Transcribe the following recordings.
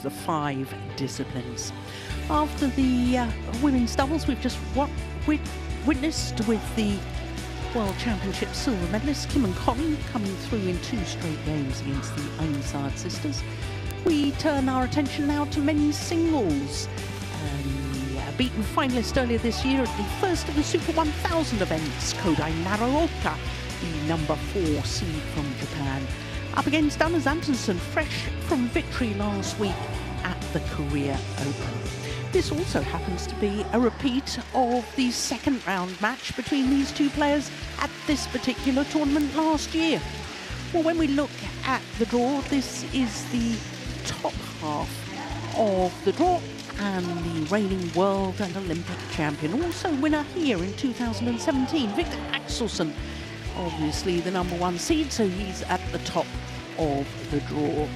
the 5 disciplines. After the women's doubles, we've just witnessed with the World Championships silver medalists Kim and Colin coming through in 2 straight games against the Ainsard sisters. We turn our attention now to men's singles. Beaten finalist earlier this year at the first of the Super 1000 events, Kodai Naraoka, the number 4 seed from Japan, up against Antonsen, fresh from victory last week at the Korea Open. This also happens to be a repeat of the second round match between these 2 players at this particular tournament last year. Well, when we look at the draw, this is the top half of the draw, and the reigning world and Olympic champion, also winner here in 2017, Viktor Axelsen, obviously the number 1 seed, so he's at the top of the draw.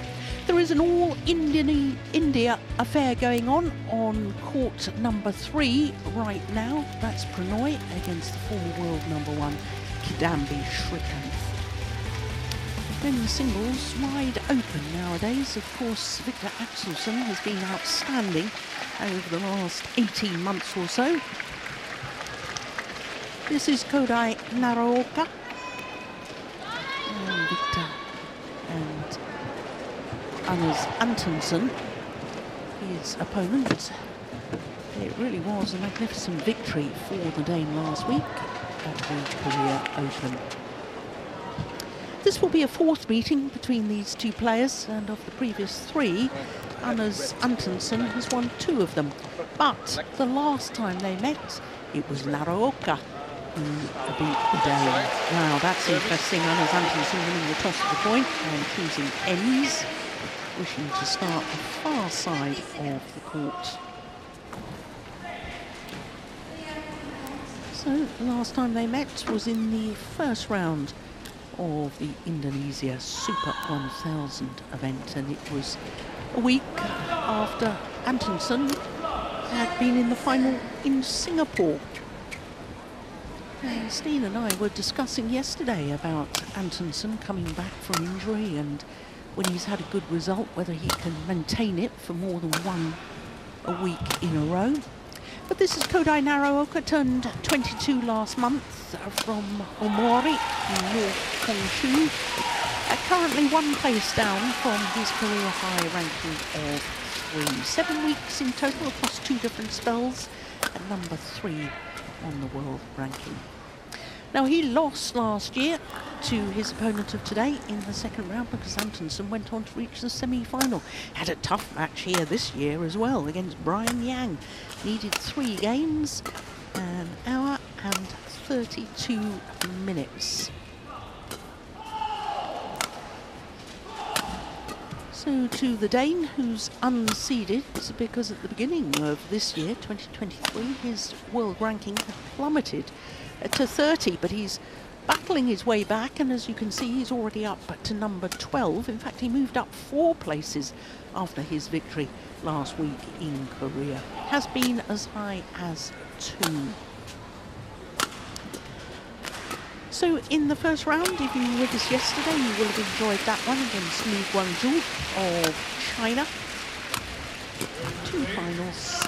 There is an all-India affair going on court number 3 right now. That's Prannoy against the former world number 1, Kidambi Srikanth. Men's singles wide open nowadays. Of course, Viktor Axelsen has been outstanding over the last 18 months or so. This is Kodai Naraoka. And Viktor and Anders Antonsen, his opponent. It really was a magnificent victory for the Dane last week at the Korea Open. This will be a 4th meeting between these 2 players, and of the previous 3, Anders Antonsen has won 2 of them. But the last time they met, it was Naraoka who beat the Dane. Now that's interesting. Anders Antonsen winning the toss of the coin and choosing ends, wishing to start the far side of the court. So the last time they met was in the first round of the Indonesia Super 1000 event, and it was a week after Antonsen had been in the final in Singapore. And Steen and I were discussing yesterday about Antonsen coming back from injury, and when he's had a good result, whether he can maintain it for more than 1 a week in a row. But this is Kodai Naraoka, turned 22 last month, from Omori in North Honshu. Currently 1 place down from his career high ranking of 3. 7 weeks in total across 2 different spells, at number 3 on the world ranking. Now, he lost last year to his opponent of today in the second round because Antonsen went on to reach the semi-final. Had a tough match here this year as well against Brian Yang. Needed 3 games, 1 hour and 32 minutes. So to the Dane, who's unseeded, because at the beginning of this year, 2023, his world ranking had plummeted to 30, but he's battling his way back, and as you can see, he's already up to number 12. In fact, he moved up 4 places after his victory last week in Korea. Has been as high as 2. So in the first round, if you were with us yesterday, you will have enjoyed that one against Li Guangzhou of China. 2 finals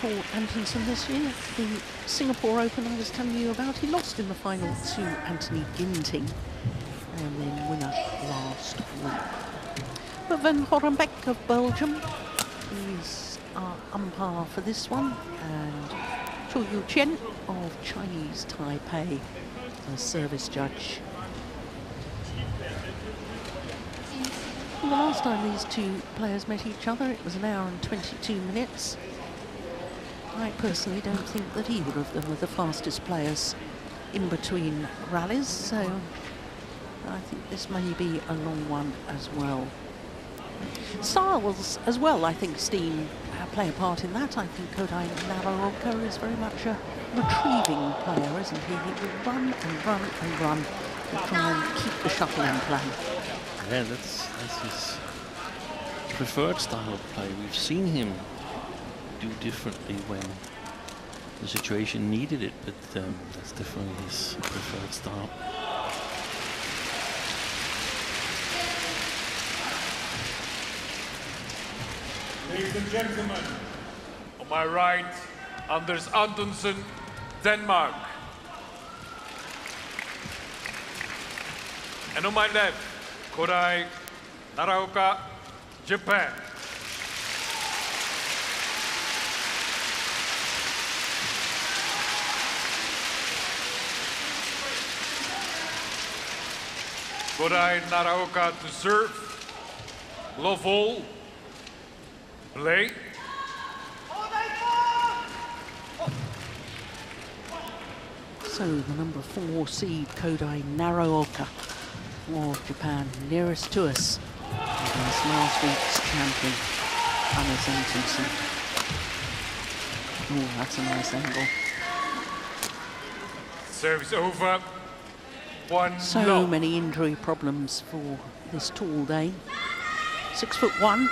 for Antonsen this year. The Singapore Open I was telling you about, he lost in the final to Anthony Ginting, and then winner last week. But Van Horenbeck of Belgium is our umpire for this one, and Cho Yu Chen of Chinese Taipei, the service judge. Well, the last time these 2 players met each other, it was 1 hour and 22 minutes. I personally don't think that either of them were the fastest players in between rallies, so I think this may be a long one as well. Styles as well, I think, Steen, play a part in that. I think Kodai Naraoka is very much a retrieving player, isn't he? He will run and run and run to try and keep the shuttle in play. Yeah, that's his preferred style of play. We've seen him do differently when the situation needed it, but that's definitely his preferred style. Ladies and gentlemen, on my right, Anders Antonsen, Denmark. And on my left, Kodai Naraoka, Japan. Kodai Naraoka to serve. Love all. Play. So the number 4 seed, Kodai Naraoka of Japan, nearest to us against last week's champion, Antonsen. Oh, that's a nice angle. Service over. So love. many injury problems for this tall Dane. 6'1",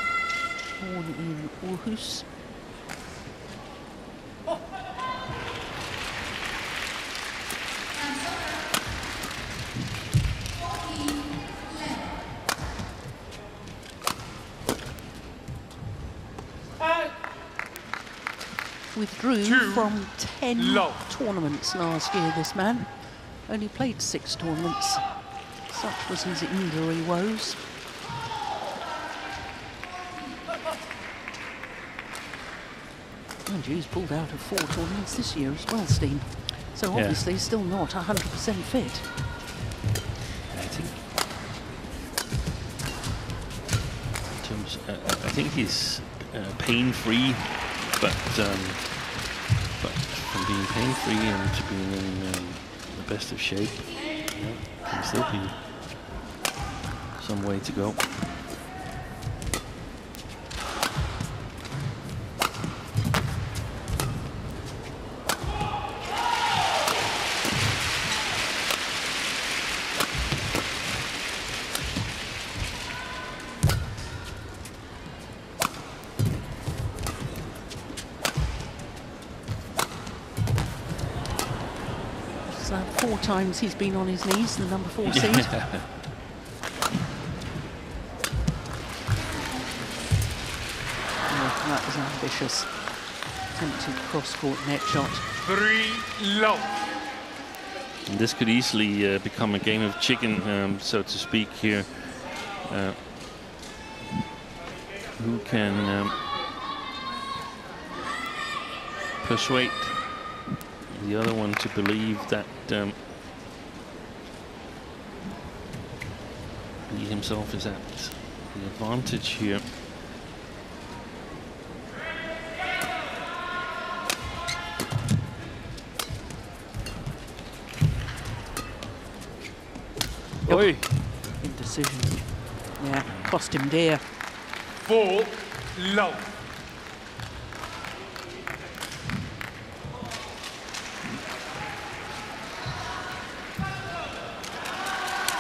born in Aarhus. Withdrew from 10 tournaments last year, this man. Only played 6 tournaments. Such was his injury woes. And he's pulled out of 4 tournaments this year as well, Steen. So obviously still not 100% fit. I think he's pain-free, but from being pain-free and to being in the best of shape, can still be some way to go. So 4 times he's been on his knees, the number 4 seed. Oh, that was ambitious. Attempted cross-court net shot. 3 love. And this could easily become a game of chicken, so to speak here. Who can persuade the other one to believe that he himself is at the advantage here. Oi. Indecision. Yeah, cost him dear. 4 love.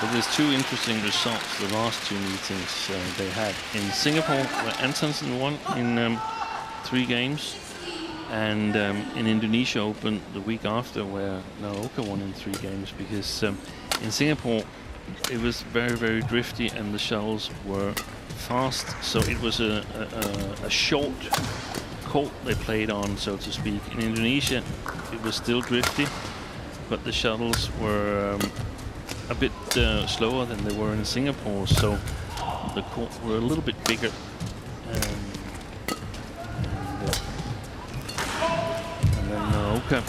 But there's 2 interesting results. The last 2 meetings they had in Singapore, where Antonsen won in 3 games, and in Indonesia Open the week after, where Naraoka won in 3 games. Because in Singapore it was very, very drifty, and the shuttles were fast, so it was a short court they played on, so to speak. In Indonesia it was still drifty, but the shuttles were a bit slower than they were in Singapore, so the court were a little bit bigger. And then Naraoka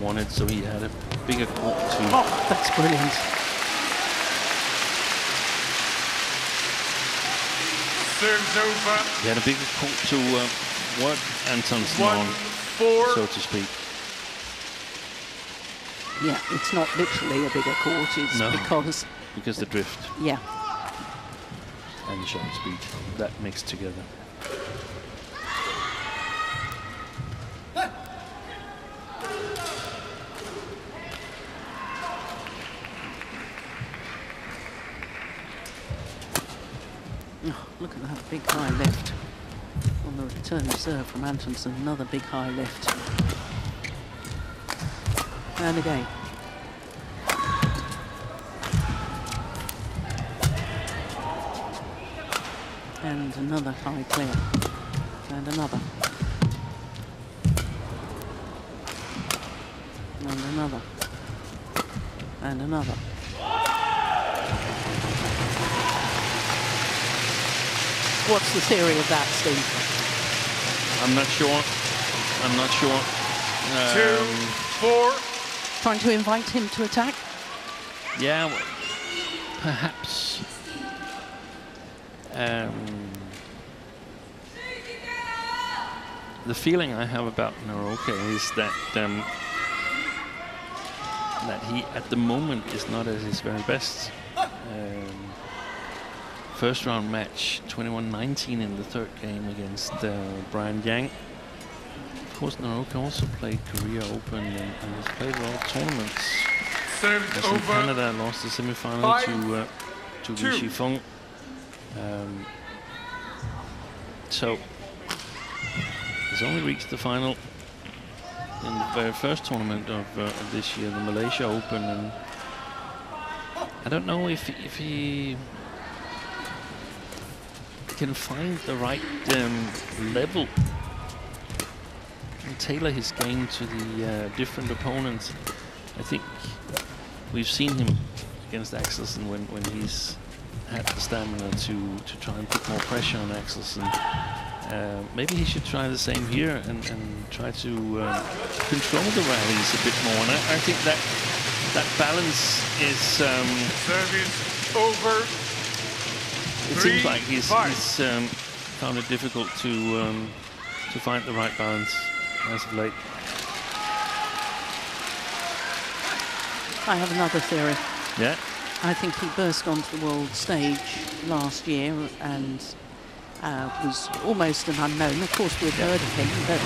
won it, so he had a bigger court too. Oh, that's brilliant. Serves over. He had a bigger court to work Antonsen on, 1-4. so to speak. Yeah, it's not literally a bigger court, it's because the drift. Yeah. And the shot speed, that mixed together. Oh, look at that big high lift on the return serve from Antonsen. Another big high lift. And again. And another high clear. And another. And another. And another. What's the theory of that, Steve? I'm not sure. I'm not sure. 2-4. Trying to invite him to attack? Yeah, well, perhaps. The feeling I have about Naraoka is that that he, at the moment, is not at his very best. First round match, 21-19 in the third game against Brian Yang. Of course, Naraoka also played Korea Open and has played world tournaments. Served As in over. Canada, lost the semi-final to Wu Shifeng. So he's only reached the final in the very first tournament of this year, the Malaysia Open, and I don't know if he can find the right level and tailor his game to the different opponents. I think we've seen him against Axelsen when he's had the stamina to try and put more pressure on Axelsen. Maybe he should try the same here and try to control the rallies a bit more. And I think that balance is... Service over. It seems like he's found it difficult to find the right balance as of late. I have another theory. Yeah. I think he burst onto the world stage last year and was almost an unknown. Of course, we've heard of him, but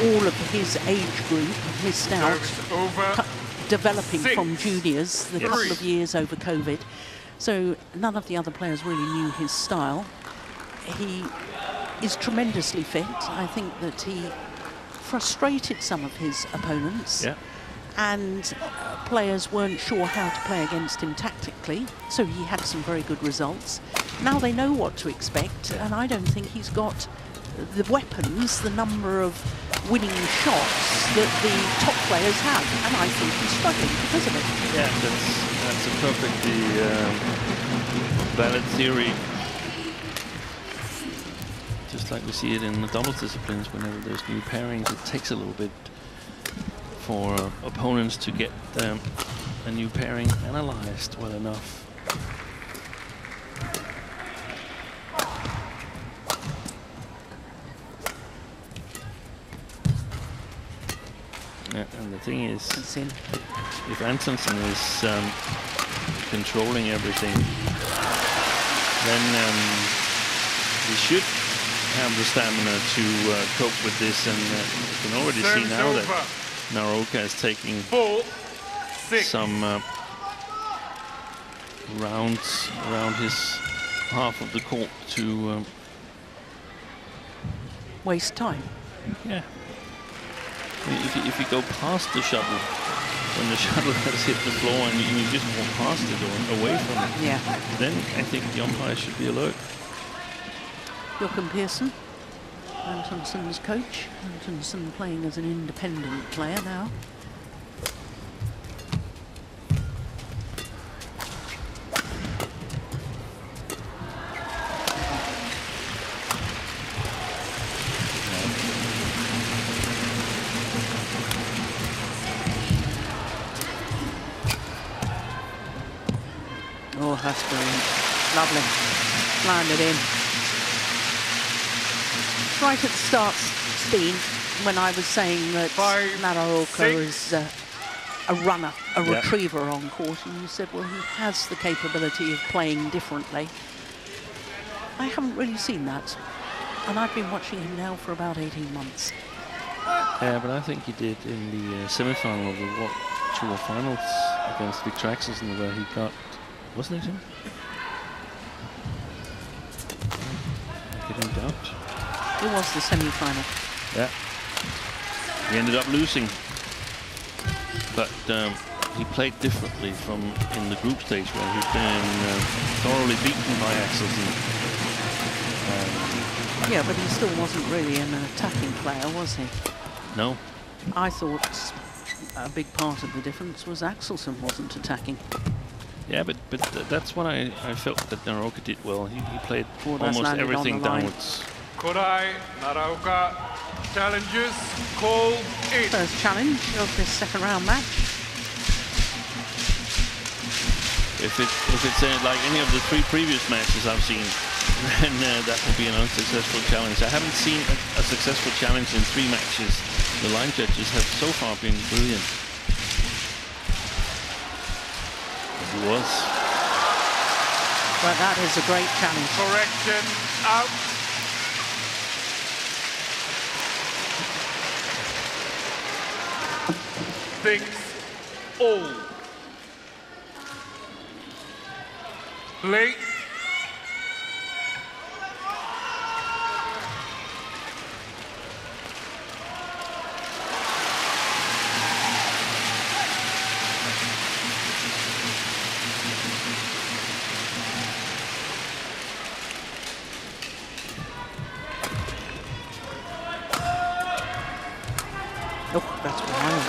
all of his age group missed out, developing from juniors the couple of years over COVID. So none of the other players really knew his style. He is tremendously fit. I think that he frustrated some of his opponents. Yeah. And players weren't sure how to play against him tactically, so he had some very good results. Now they know what to expect, and I don't think he's got the weapons, the number of winning shots that the top players have, and I think he's struggling because of it. Yeah, that's a perfectly valid theory. Just like we see it in the doubles disciplines, whenever there's new pairings, it takes a little bit for opponents to get a new pairing analyzed well enough. Yeah, and the thing is, if Antonsen is controlling everything, then he should have the stamina to cope with this, and you can already see now that Naraoka is taking some rounds around his half of the court to waste time. Yeah. If you go past the shuttle, when the shuttle has hit the floor and you just walk past it or away from it, then I think the umpire should be alert. Joachim Pearson, Antonsen's coach. Antonsen playing as an independent player now. Oh, that's brilliant. Lovely. Landed in. Right at the start, Steen, when I was saying that Naraoka is a runner, a retriever on court, and you said, well, he has the capability of playing differently. I haven't really seen that, and I've been watching him now for about 18 months. Yeah, but I think he did in the semi-final of the World Tour finals against Victor Axelsen, where he got, wasn't it him? I get in doubt. It was the semi-final. Yeah. He ended up losing. But he played differently from in the group stage, where he'd been thoroughly beaten by Axelsen. Yeah, but he still wasn't really an attacking player, was he? No. I thought a big part of the difference was Axelsen wasn't attacking. Yeah, but that's what I felt that Naraoka did well. He played almost everything downwards. Kodai Naraoka challenges called in. First challenge of this second round match. If it's like any of the 3 previous matches I've seen, then that will be an unsuccessful challenge. I haven't seen a successful challenge in 3 matches. The line judges have so far been brilliant. He was. But that is a great challenge. Correction out. Thinks all. Play. Oh, that's wild.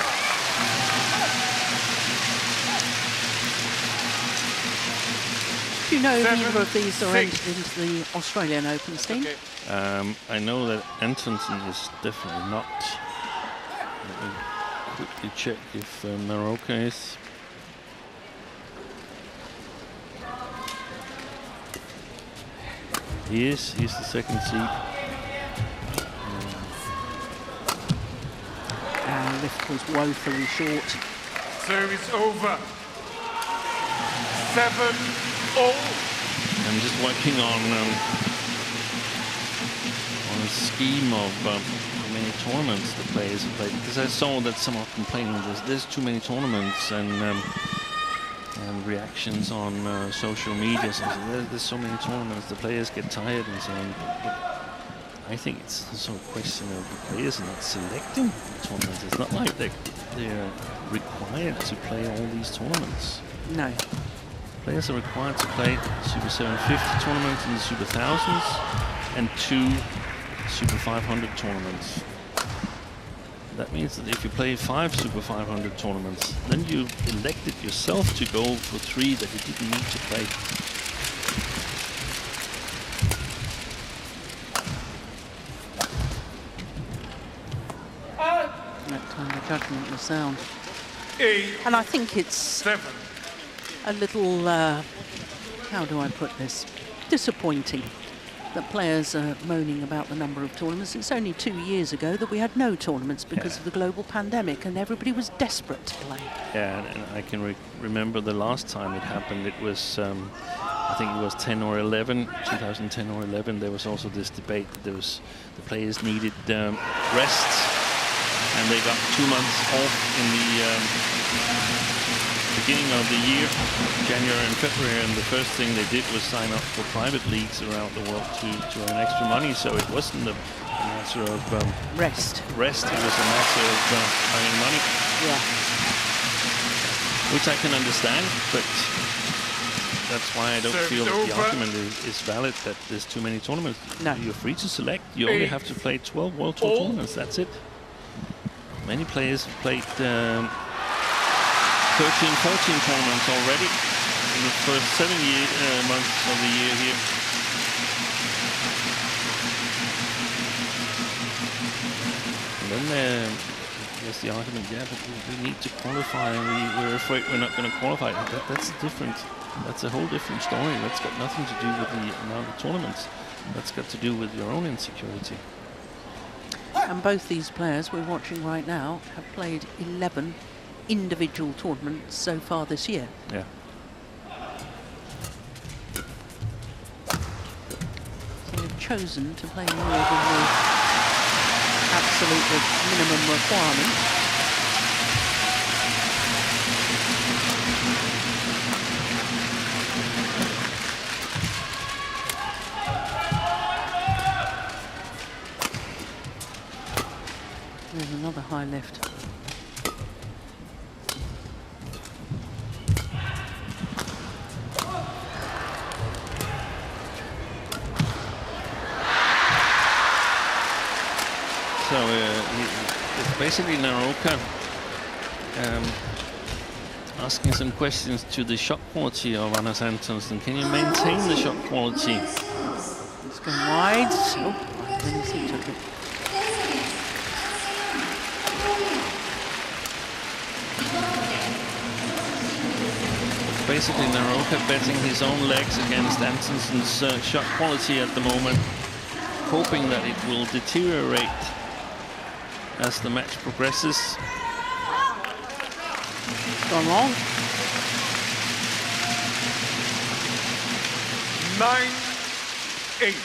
Do you know if either of these are entered into the Australian Open, Steve? Okay. I know that Antonsen is definitely not. Let me quickly check if Naraoka is. He is. He's the second seed. Lift was woefully short. Service over. 7-all. I'm just working on a scheme of how many tournaments the players have played, because I saw that some are complaining there's too many tournaments and reactions on social media. So there's so many tournaments, the players get tired and so on. But I think it's also a question of the players not selecting tournaments. It's not like they're required to play all these tournaments. No. Players are required to play Super 750 tournaments in the Super 1000s and 2 Super 500 tournaments. That means that if you play 5 Super 500 tournaments, then you elected yourself to go for 3 that you didn't need to play. That time the judgment was sound. 8. And I think it's 7. a little, how do I put this, disappointing that players are moaning about the number of tournaments. It's only 2 years ago that we had no tournaments because of the global pandemic and everybody was desperate to play. Yeah, and I can remember the last time it happened. It was, I think it was 10 or 11, 2010 or 11. There was also this debate that the players needed rest, and they got 2 months off in the beginning of the year, January and February, and the first thing they did was sign up for private leagues around the world to earn extra money. So it wasn't a matter of Rest. It was a matter of earning money. Yeah. Which I can understand, but that's why I don't feel that the argument is valid that there's too many tournaments. No. You're free to select. You only have to play 12 World Tour tournaments. That's it. Many players have played 13, 14 tournaments already in the first 7 months of the year here. And then there's the argument, yeah, but we need to qualify, and we're afraid we're not going to qualify. That's a whole different story. That's got nothing to do with the amount of tournaments. That's got to do with your own insecurity. And both these players we're watching right now have played 11 individual tournaments so far this year. Yeah. So they've chosen to play more than the absolute minimum requirement. There's another high lift. So it's basically Naraoka asking some questions to the shot quality of Anders Antonsen. Can you maintain the shot quality? It's going wide. Oh, then he took it. Basically, Naraoka betting his own legs against Antonsen's shot quality at the moment, hoping that it will deteriorate as the match progresses. Gone wrong. 9-8.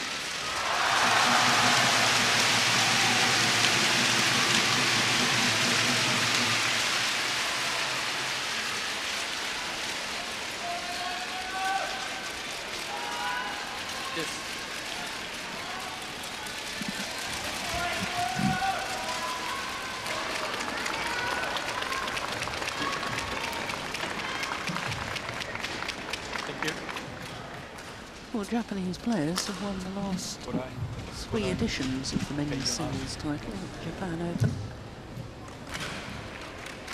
Well, Japanese players have won the last 3 editions of the men's singles title at the Japan Open.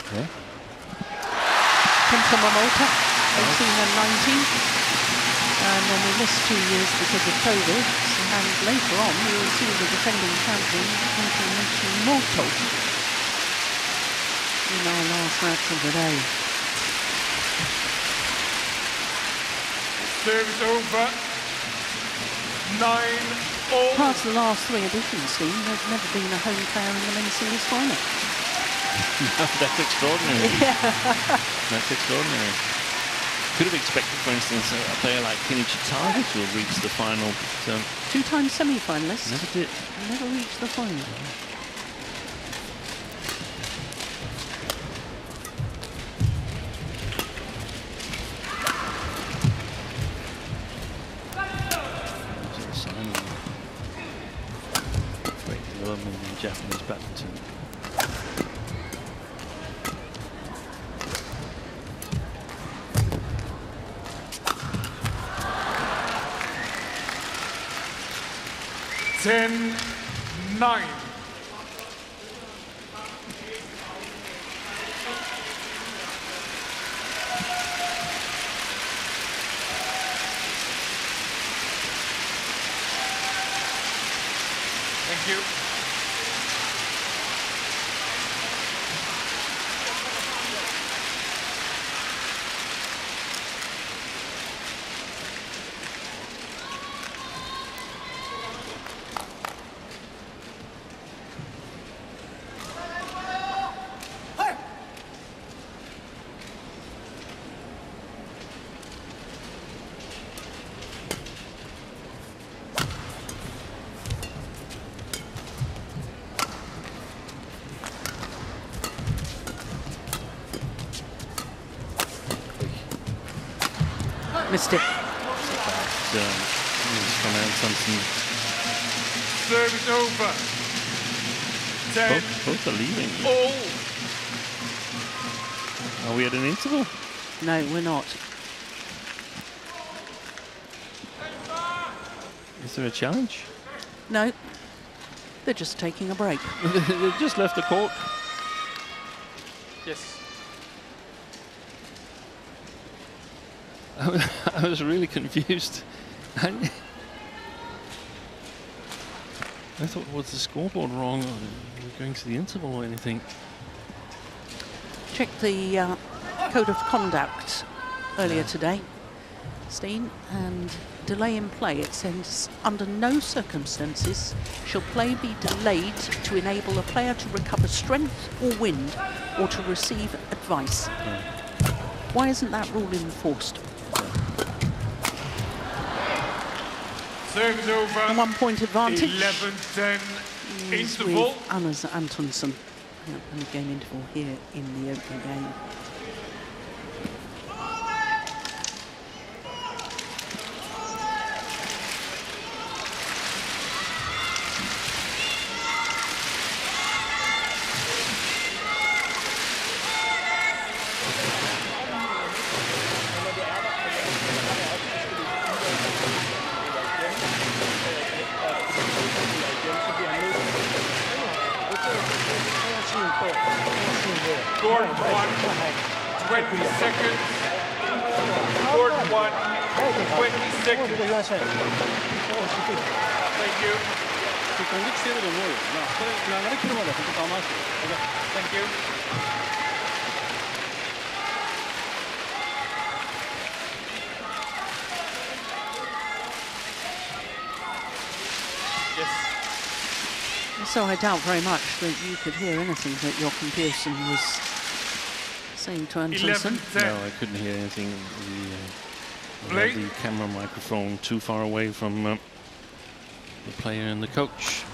Yeah. Kenta Momota, 18 and 19. And then we missed 2 years because of COVID. And later on, we will see the defending champion, Antonsen Moto, in our last match of the day. Service over. 9-all. Past the last 3 editions, Steve, there's never been a home player in the men's singles final. That's extraordinary. Yeah. That's extraordinary. Could have expected, for instance, a player like Kenichi Taga to have reached the final, but 2-time semi-finalist. never did. Never reached the final. Great development in Japanese badminton. Ten, 9. Thank you. Missed it. From Antonsen. Service over. 10 Both are leaving. all. Are we at an interval? No, we're not. Is there a challenge? No. They're just taking a break. They just left the court. Yes. I was really confused. I thought, was the scoreboard wrong? Or we're going to the interval or anything? Check the code of conduct earlier today, Steen, and delay in play. It says, under no circumstances shall play be delayed to enable a player to recover strength or wind or to receive advice. Yeah. Why isn't that rule enforced? Service over. A 1-point advantage. 11-10 is interval. with Anders Antonsen. And a game interval here in the opening game. Court 1, 20 seconds. Court 1, 20 seconds. Thank you. Thank you. Yes. So I doubt very much that you could hear anything that Jochen Pearson was saying to Antonsen. 11-10. No, I couldn't hear anything. We had the camera microphone too far away from the player and the coach.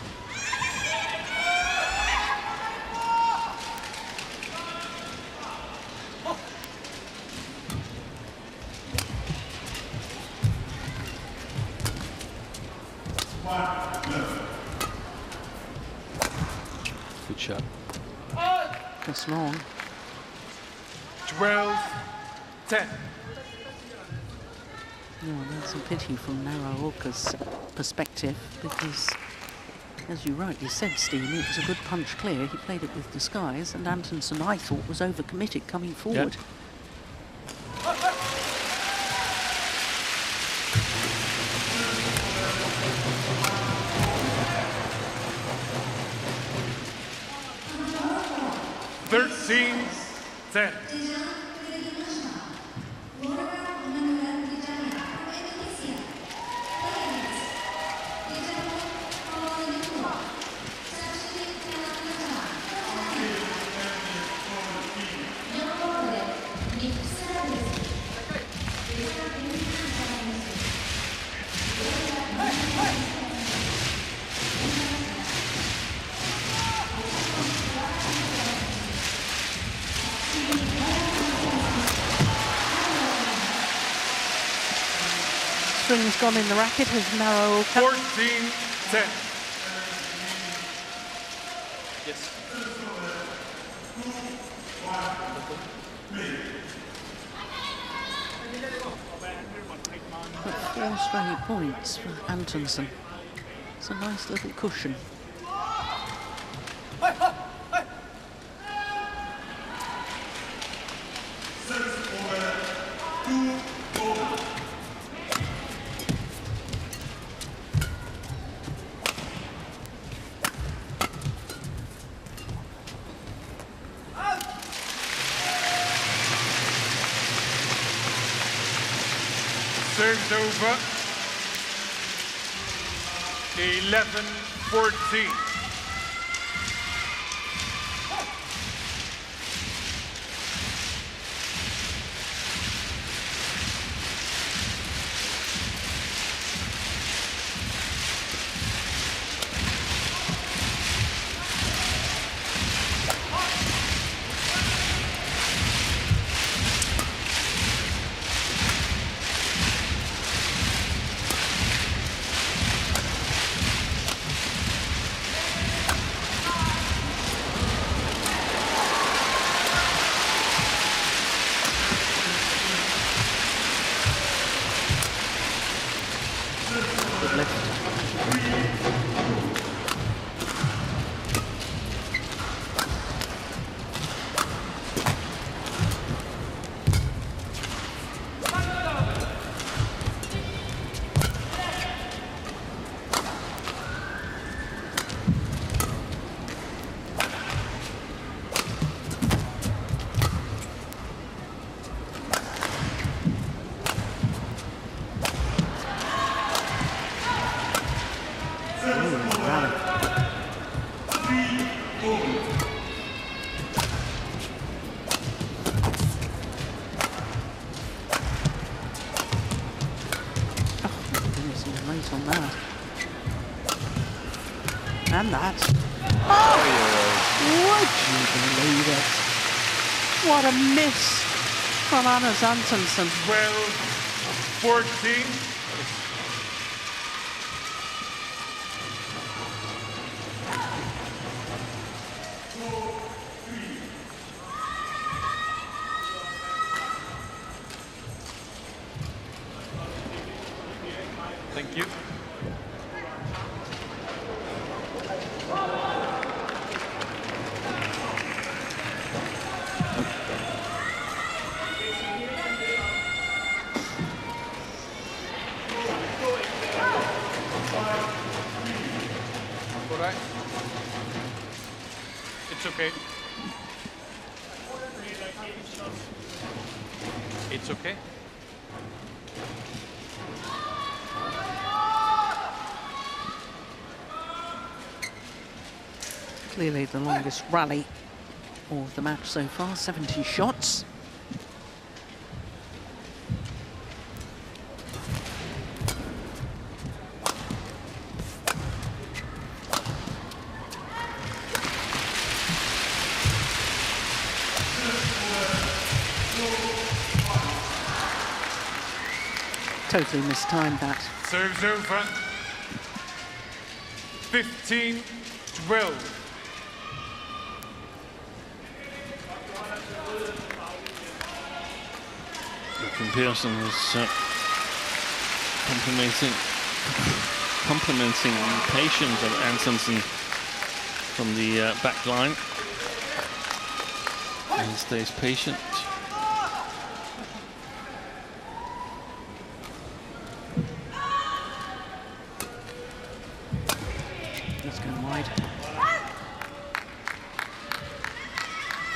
Good shot. Just long. 12-10. No, that's a pity from Naraoka's perspective because, as you rightly said, Steve, it was a good punch clear. He played it with disguise, and Antonsen, I thought, was overcommitted coming forward. Yep. Ten. String's gone in the racket of Naraoka. 14-10. Yes. But 4 straight points for Antonsen. It's a nice little cushion. Serves over. 11-14. On that. And that. Oh! Would you believe it? What a miss from Anders Antonsen. 12-14. Thank you. It's okay. It's okay. Clearly the longest rally of the match so far, 70 shots. Totally mistimed that. Serves over. 15-12. Pearson is complimenting the patience of Antonsen from the back line. He stays patient. That's going wide.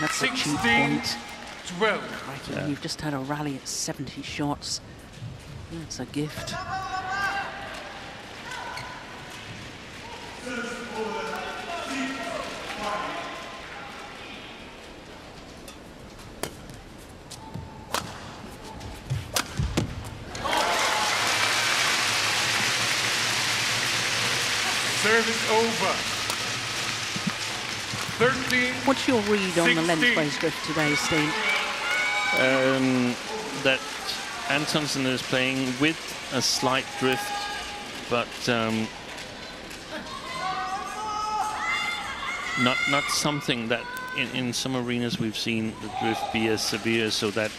That's a cheap 16-12. point. Yeah. You've just had a rally at 70 shots. That's a gift. Service over. 13. What's your read on the 16. lengthways drift today, Steve? That Antonsen is playing with a slight drift, but not something that in some arenas we've seen the drift be as severe so that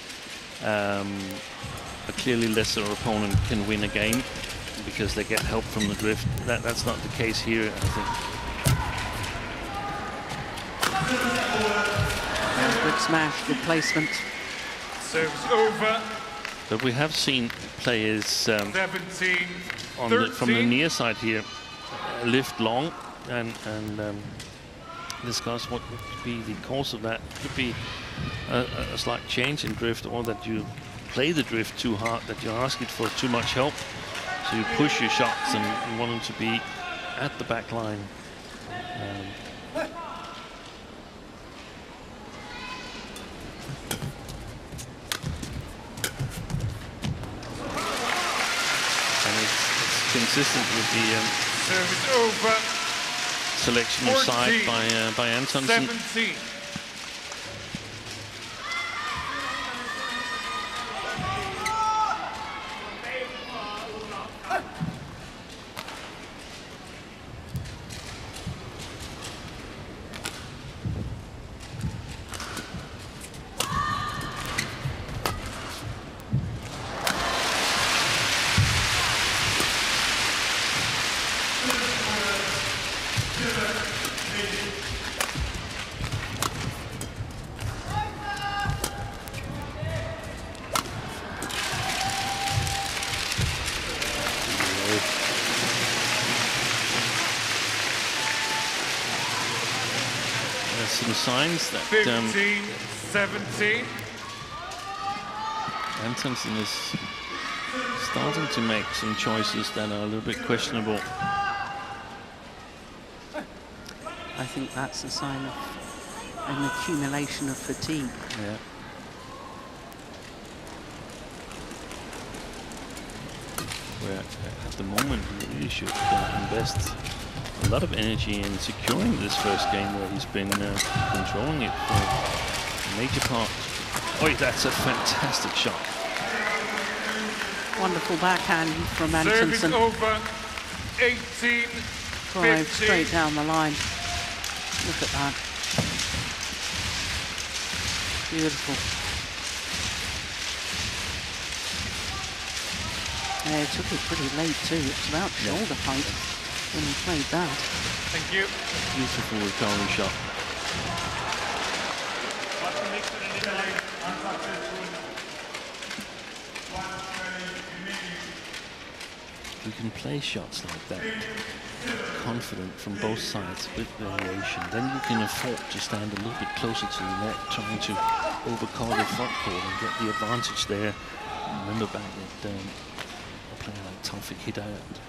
a clearly lesser opponent can win a game because they get help from the drift. That's not the case here, I think. Good smash, good placement. Service over. But we have seen players 17. from the near side here lift long and discuss what could be the cause of that. It could be a slight change in drift, or that you play the drift too hard, that you ask it for too much help. So you push your shots and you want them to be at the back line. And it's consistent with the Service over. selection of side by Antonsen. 17. Some signs that 15, 17. Antonsen is starting to make some choices that are a little bit questionable. I think that's a sign of an accumulation of fatigue. Yeah. Where at the moment we really should invest a lot of energy in securing this first game, where he's been controlling it for a major part. Oh, that's a fantastic shot. Wonderful backhand from Service Antonsen. over. 18. Drive 15. straight down the line. Look at that. Beautiful. Yeah, it took it pretty late too. It's about shoulder height when he played that. Thank you. Beautiful recovery shot. You can play shots like that. confident from both sides with variation, then you can afford to stand a little bit closer to the net, trying to overcall the front court and get the advantage there. Remember back that a player like Taufik Hidayat,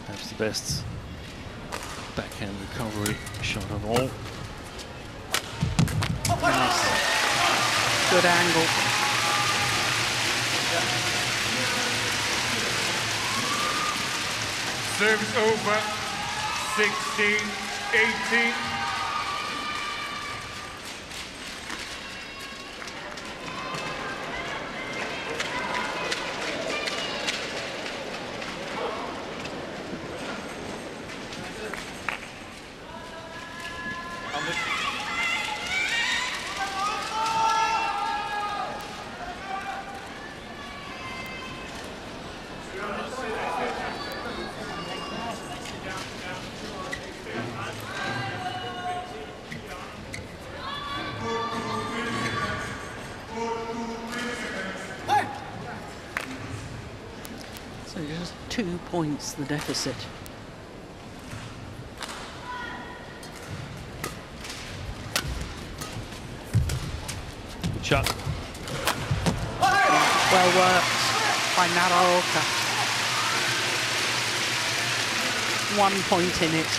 perhaps the best backhand recovery shot of all. Nice. Good angle. Service over, 16-18. So just 2 points the deficit. Good shot. Well worked by Naraoka. 1 point in it.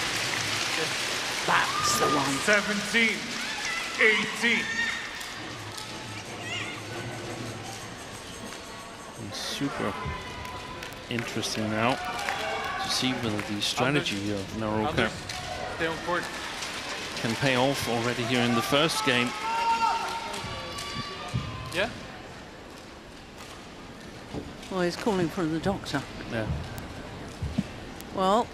That's the one. 17-18. Super interesting now to see whether the strategy of Naraoka Stay on court. can pay off already here in the first game. Yeah? Well, he's calling for the doctor. Yeah. Well,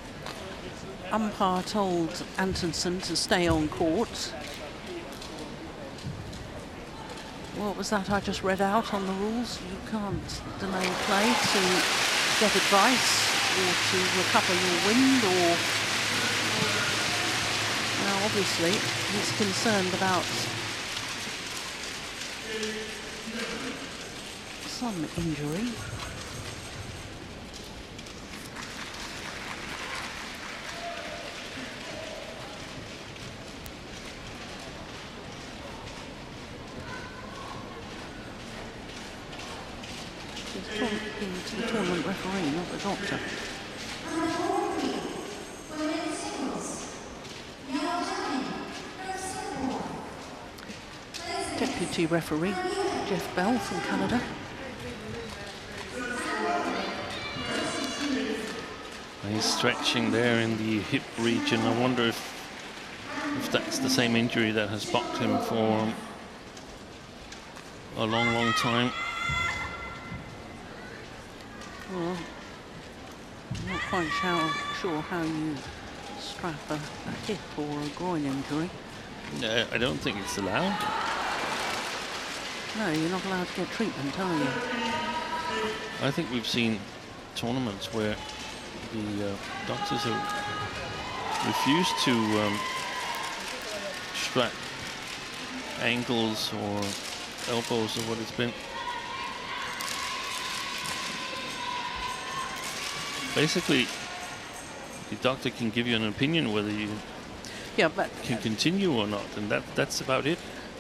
umpire told Antonsen to stay on court. What was that I just read out on the rules? You can't delay play to get advice or to recover your wind, or... Now, obviously, he's concerned about some injury. Talking to the tournament referee, not the doctor. Deputy referee Jeff Bell from Canada. He's stretching there in the hip region. I wonder if that's the same injury that has blocked him for a long, long time. Well, I'm not quite sure how you strap a hip or a groin injury. No, I don't think it's allowed. No, you're not allowed to get treatment, are you? I think we've seen tournaments where the doctors have refused to strap ankles or elbows or what it's been. Basically, the doctor can give you an opinion whether you can continue or not, and that's about it.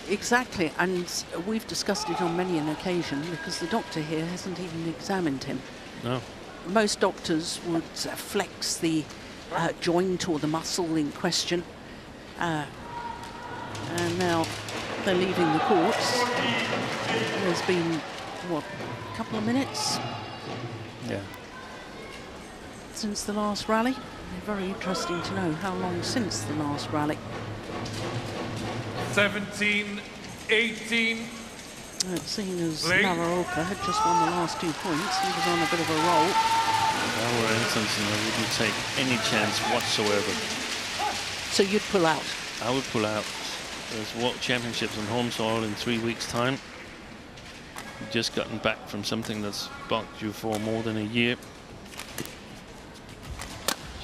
Exactly, and we've discussed it on many an occasion because the doctor here hasn't even examined him. No. Most doctors would flex the joint or the muscle in question, and now they're leaving the courts. There's been, what, a couple of minutes? Yeah. Since the last rally. Very interesting to know how long since the last rally. 17-18. Seeing as Naraoka had just won the last 2 points, he was on a bit of a roll. If I were Antonsen, I wouldn't take any chance whatsoever. So you'd pull out? I would pull out. There's World Championships on home soil in 3 weeks' time. You've just gotten back from something that's bugged you for more than a year.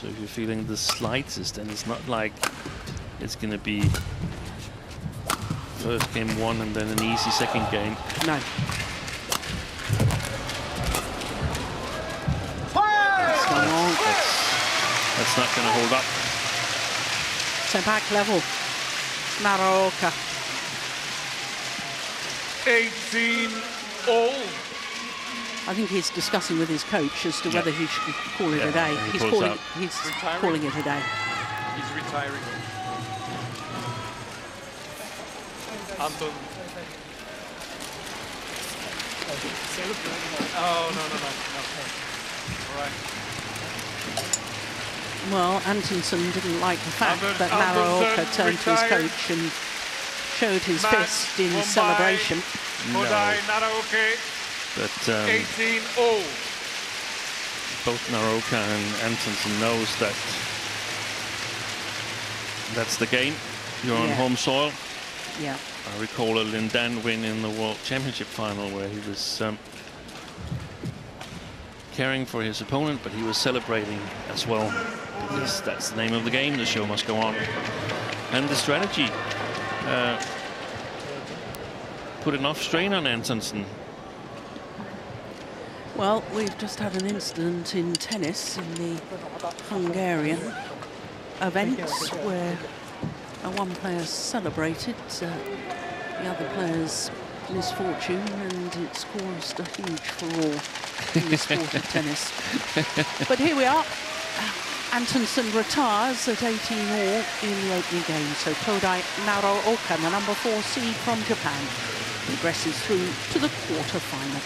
So if you're feeling the slightest, and it's not like it's going to be first game won and then an easy second game. No. That's That's not going to hold up. So back level. Naraoka. 18 all. I think he's discussing with his coach as to whether he should call it a day. He's calling it a day. He's retiring. Anton. Oh, no. All right. Well, Antonsen didn't like the fact that Antonsen Naraoka turned to his coach and showed his fist in celebration. Kodai Naraoka. But 18 all. both Naraoka and Antonsen knows that that's the game. You're on home soil. Yeah. I recall a Lindan win in the World Championship final where he was caring for his opponent, but he was celebrating as well, because that's the name of the game. The show must go on. And the strategy put enough strain on Antonsen. Well, we've just had an incident in tennis in the Hungarian events where one player celebrated the other player's misfortune, and it's caused a huge furore in the sport of tennis. But here we are. Antonsen retires at 18 all in the opening game. So Kodai Naraoka, the number 4 seed from Japan, progresses through to the quarter-final.